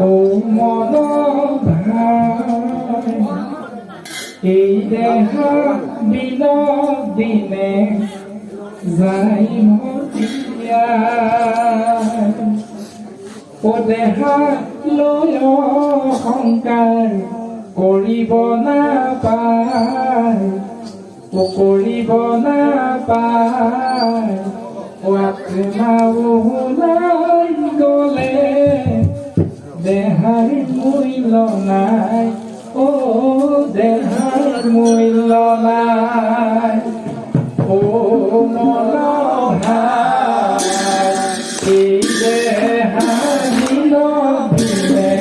ও মন এই দেহা দিনে যাই মতিয়া ও দেহা লয় সংকাৰ কৰিব নাপায় ও কৰিব নাপায় ও আত্মা ওলাই গলে দেহাৰ মূল্য নাই ও দেহাৰ মূল্য নাই ও মনহা এই দেহা দিনে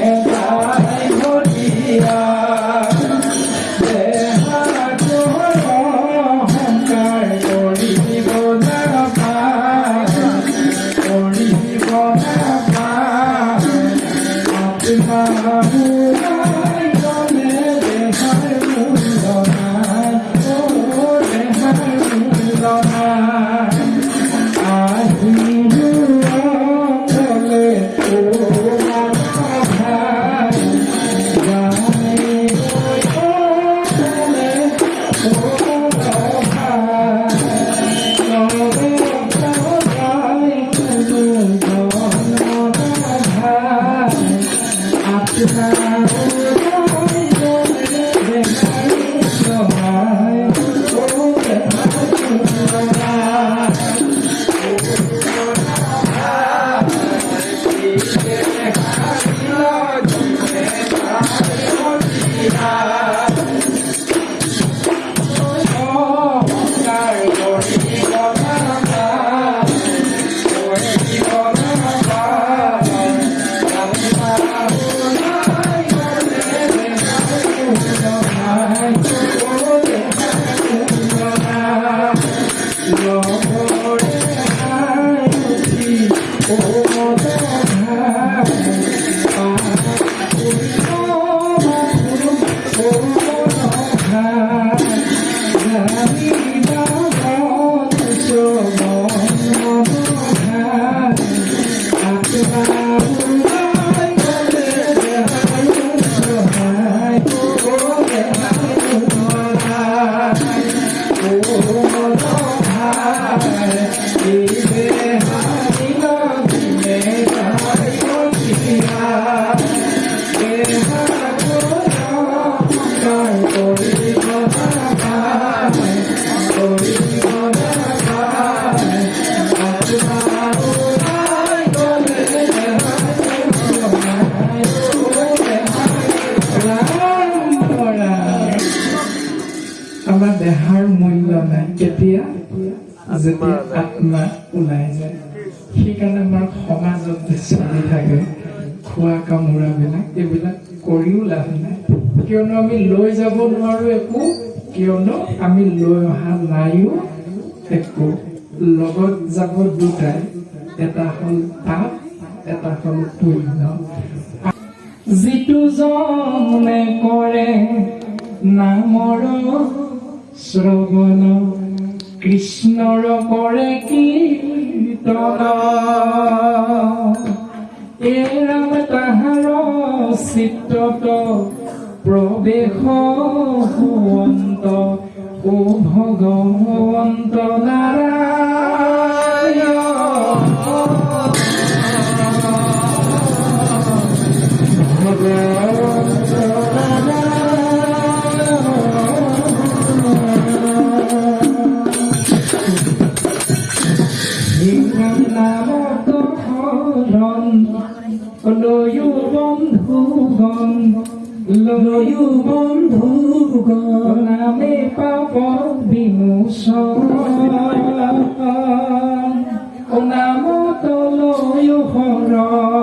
যাই মতিয়া আমাৰ দেহাৰ মূল্য নাই কেতিয়া যেতিয়া আত্মা ওলাই যায় সেইকাৰণে আমাৰ সমাজত যে চলি থাকে খোৱা কামোৰাবিলাক এইবিলাক কৰিও লাভ নাই কিয়নো আমি লৈ যাব নোৱাৰো একো কিয়নো আমি লৈ অহা নাইও একো লগত যাব দুটাই এটা হ'ল পাপ এটা হ'ল পুণ্য যিটো জনে কৰে নামৰ শ্ৰৱণ কৃষ্ণৰ কৰে কীৰ্তন এৰাম তাহাৰ চিত্তত প্ৰৱেশ হোৱন্ত ও ভগৱন্ত নাৰায়ণ ভগৱন্ত লয়ু বন্ধুগণ নামে পাপ বিমোচন নামত লয়ু হৰণ